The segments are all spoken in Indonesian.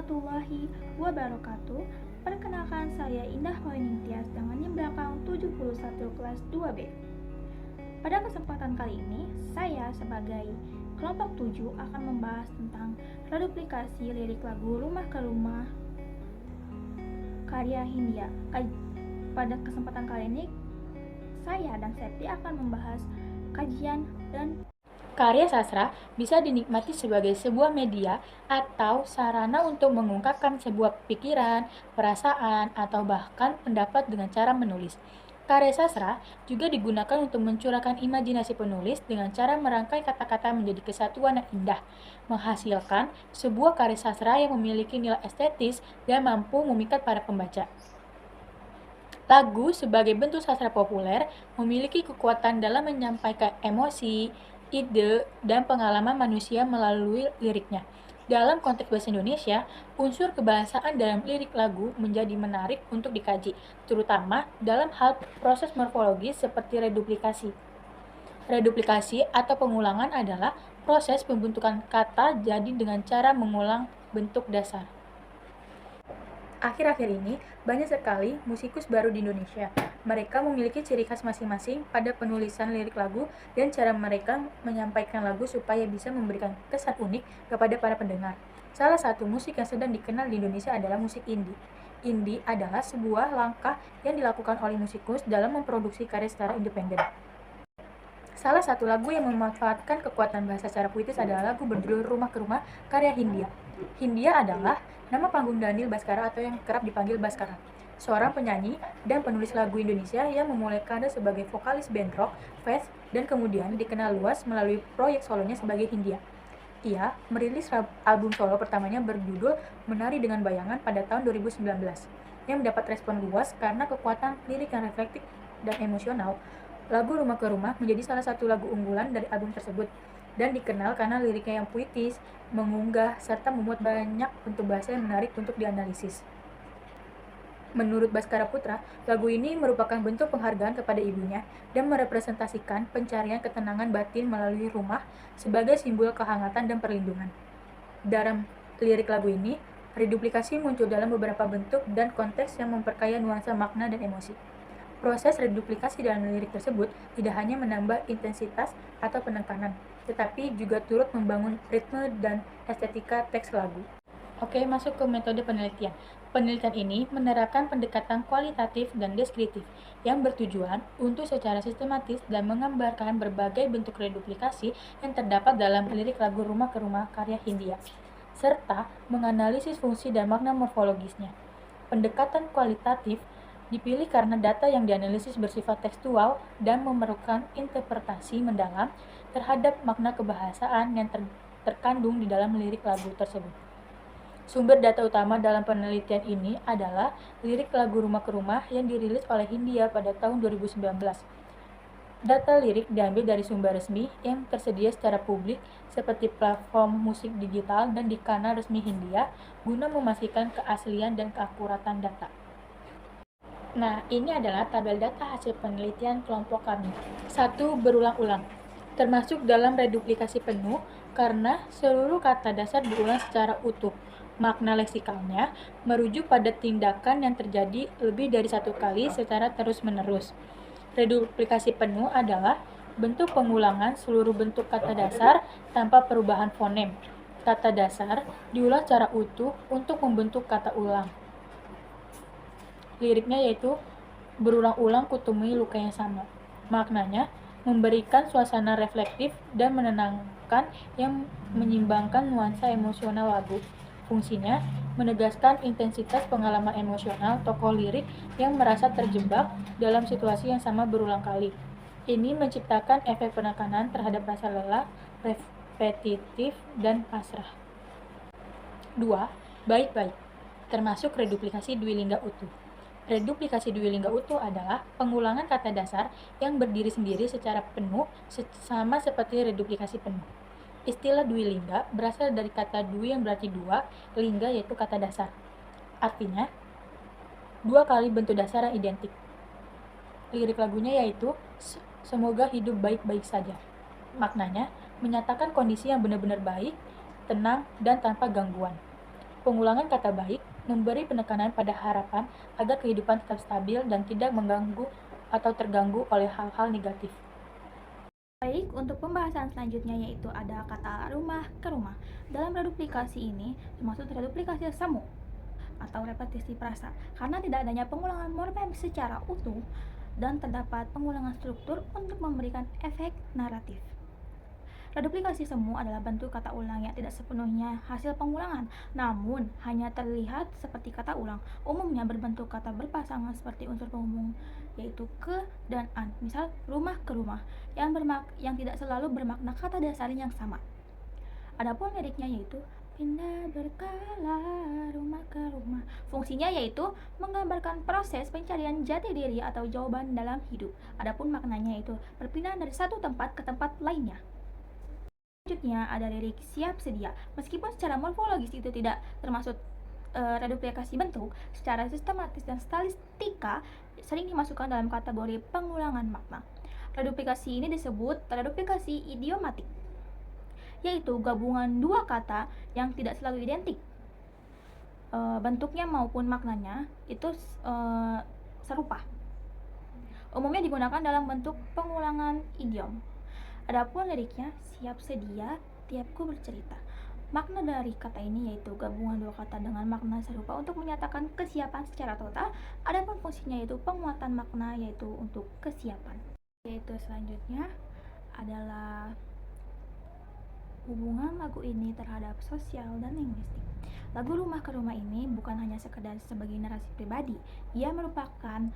warahmatullahi wabarakatuh. Perkenalkan saya Indah Moining Tias dengan NIM belakang 71 kelas 2B. Pada kesempatan kali ini, saya sebagai kelompok 7 akan membahas tentang reduplikasi lirik lagu Rumah ke Rumah karya Hindia. Pada kesempatan kali ini, saya dan Septi akan membahas kajian dan Karya sastra bisa dinikmati sebagai sebuah media atau sarana untuk mengungkapkan sebuah pikiran, perasaan, atau bahkan pendapat dengan cara menulis. Karya sastra juga digunakan untuk mencurahkan imajinasi penulis dengan cara merangkai kata-kata menjadi kesatuan yang indah, menghasilkan sebuah karya sastra yang memiliki nilai estetis dan mampu memikat para pembaca. Lagu sebagai bentuk sastra populer memiliki kekuatan dalam menyampaikan emosi, ide, dan pengalaman manusia melalui liriknya. Dalam konteks bahasa Indonesia, unsur kebahasaan dalam lirik lagu menjadi menarik untuk dikaji, terutama dalam hal proses morfologis seperti reduplikasi. Reduplikasi atau pengulangan adalah proses pembentukan kata jadi dengan cara mengulang bentuk dasar. Akhir-akhir ini, banyak sekali musikus baru di Indonesia. Mereka memiliki ciri khas masing-masing pada penulisan lirik lagu dan cara mereka menyampaikan lagu supaya bisa memberikan kesan unik kepada para pendengar. Salah satu musik yang sedang dikenal di Indonesia adalah musik indie. Indie adalah sebuah langkah yang dilakukan oleh musikus dalam memproduksi karya secara independen. Salah satu lagu yang memanfaatkan kekuatan bahasa secara puitis adalah lagu berjudul Rumah ke Rumah karya Hindia. Hindia adalah nama panggung Daniel Baskara atau yang kerap dipanggil Baskara, seorang penyanyi dan penulis lagu Indonesia yang memulai karir sebagai vokalis band rock, Faith, dan kemudian dikenal luas melalui proyek solonya sebagai Hindia. Ia merilis album solo pertamanya berjudul Menari dengan Bayangan pada tahun 2019, yang mendapat respon luas karena kekuatan lirik yang reflektif dan emosional. Lagu Rumah ke Rumah menjadi salah satu lagu unggulan dari album tersebut dan dikenal karena liriknya yang puitis, mengunggah, serta memuat banyak bentuk bahasa yang menarik untuk dianalisis. Menurut Baskara Putra, lagu ini merupakan bentuk penghargaan kepada ibunya dan merepresentasikan pencarian ketenangan batin melalui rumah sebagai simbol kehangatan dan perlindungan. Dalam lirik lagu ini, reduplikasi muncul dalam beberapa bentuk dan konteks yang memperkaya nuansa makna dan emosi. Proses reduplikasi dalam lirik tersebut tidak hanya menambah intensitas atau penekanan, tetapi juga turut membangun ritme dan estetika teks lagu. Oke, masuk ke metode penelitian. Penelitian ini menerapkan pendekatan kualitatif dan deskriptif yang bertujuan untuk secara sistematis dan menggambarkan berbagai bentuk reduplikasi yang terdapat dalam lirik lagu Rumah ke Rumah karya Hindia, serta menganalisis fungsi dan makna morfologisnya. Pendekatan kualitatif dipilih karena data yang dianalisis bersifat tekstual dan memerlukan interpretasi mendalam terhadap makna kebahasaan yang terkandung di dalam lirik lagu tersebut. Sumber data utama dalam penelitian ini adalah lirik lagu Rumah ke Rumah yang dirilis oleh Hindia pada tahun 2019. Data lirik diambil dari sumber resmi yang tersedia secara publik seperti platform musik digital dan di kanal resmi Hindia guna memastikan keaslian dan keakuratan data. Nah, ini adalah tabel data hasil penelitian kelompok kami. 1. Berulang-ulang, termasuk dalam reduplikasi penuh karena seluruh kata dasar diulang secara utuh. Makna leksikalnya merujuk pada tindakan yang terjadi lebih dari satu kali secara terus-menerus. Reduplikasi penuh adalah bentuk pengulangan seluruh bentuk kata dasar tanpa perubahan fonem. Kata dasar diulang secara utuh untuk membentuk kata ulang. Liriknya yaitu berulang-ulang kutemui luka yang sama. Maknanya memberikan suasana reflektif dan menenangkan yang menyimbangkan nuansa emosional lagu. Fungsinya menegaskan intensitas pengalaman emosional tokoh lirik yang merasa terjebak dalam situasi yang sama berulang kali. Ini menciptakan efek penekanan terhadap rasa lelah, repetitif, dan pasrah. 2. Baik-baik, termasuk reduplikasi dwilingga utuh. Reduplikasi dwilingga utuh adalah pengulangan kata dasar yang berdiri sendiri secara penuh sama seperti reduplikasi penuh. Istilah dwilingga berasal dari kata dwi yang berarti dua, lingga yaitu kata dasar. Artinya, dua kali bentuk dasar yang identik. Lirik lagunya yaitu semoga hidup baik-baik saja. Maknanya, menyatakan kondisi yang benar-benar baik, tenang, dan tanpa gangguan. Pengulangan kata baik memberi penekanan pada harapan agar kehidupan tetap stabil dan tidak mengganggu atau terganggu oleh hal-hal negatif. Baik, untuk pembahasan selanjutnya yaitu ada kata rumah ke rumah. Dalam reduplikasi ini termasuk reduplikasi semu atau repetisi frasa karena tidak adanya pengulangan morfem secara utuh dan terdapat pengulangan struktur untuk memberikan efek naratif. Reduplikasi semu adalah bentuk kata ulang yang tidak sepenuhnya hasil pengulangan, namun hanya terlihat seperti kata ulang. Umumnya berbentuk kata berpasangan seperti unsur penghubung, yaitu ke dan an. Misal rumah ke rumah, yang tidak selalu bermakna kata dasar yang sama. Adapun liriknya yaitu pindah berkala rumah ke rumah. Fungsinya yaitu menggambarkan proses pencarian jati diri atau jawaban dalam hidup. Adapun maknanya yaitu perpindahan dari satu tempat ke tempat lainnya. Selanjutnya ada lirik siap sedia. Meskipun secara morfologis itu tidak termasuk reduplikasi bentuk, secara sistematis dan statistika sering dimasukkan dalam kategori pengulangan makna. Reduplikasi ini disebut reduplikasi idiomatik, yaitu gabungan dua kata yang tidak selalu identik. Bentuknya maupun maknanya itu serupa. Umumnya digunakan dalam bentuk pengulangan idiom. Adapun liriknya siap sedia tiapku bercerita. Makna dari kata ini yaitu gabungan dua kata dengan makna serupa untuk menyatakan kesiapan secara total. Adapun fungsinya yaitu penguatan makna yaitu untuk kesiapan. Yaitu selanjutnya adalah hubungan lagu ini terhadap sosial dan linguistik. Lagu Rumah ke Rumah ini bukan hanya sekedar sebagai narasi pribadi, ia merupakan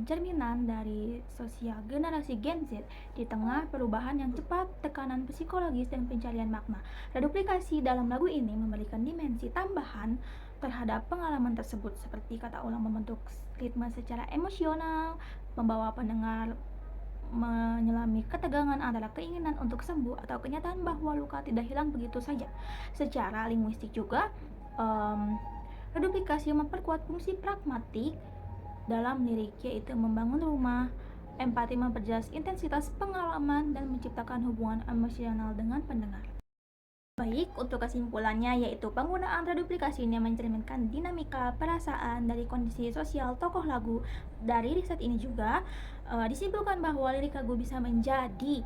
cerminan dari sosial generasi Gen Z di tengah perubahan yang cepat, tekanan psikologis, dan pencarian makna. Reduplikasi dalam lagu ini memberikan dimensi tambahan terhadap pengalaman tersebut, seperti kata ulang membentuk ritme secara emosional, membawa pendengar menyelami ketegangan antara keinginan untuk sembuh atau kenyataan bahwa luka tidak hilang begitu saja. Secara linguistik juga, reduplikasi memperkuat fungsi pragmatik dalam lirik, yaitu membangun rumah, empati memperjelas intensitas pengalaman, dan menciptakan hubungan emosional dengan pendengar. Baik, untuk kesimpulannya yaitu penggunaan reduplikasi ini mencerminkan dinamika perasaan dari kondisi sosial tokoh lagu. Dari riset ini juga disimpulkan bahwa lirik lagu bisa menjadi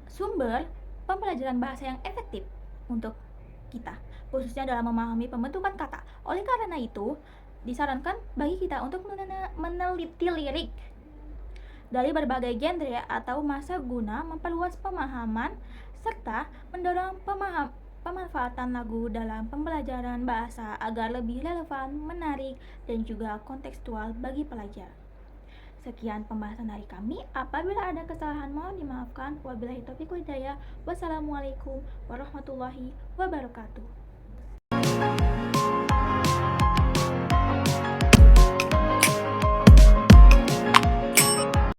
sumber pembelajaran bahasa yang efektif untuk kita, khususnya dalam memahami pembentukan kata. Oleh karena itu, disarankan bagi kita untuk meneliti lirik dari berbagai genre atau masa guna memperluas pemahaman serta mendorong pemanfaatan lagu dalam pembelajaran bahasa agar lebih relevan, menarik, dan juga kontekstual bagi pelajar. Sekian pembahasan dari kami. Apabila ada kesalahan mohon dimaafkan. Wabillahi taufiq wal hidayah. Wassalamualaikum warahmatullahi wabarakatuh.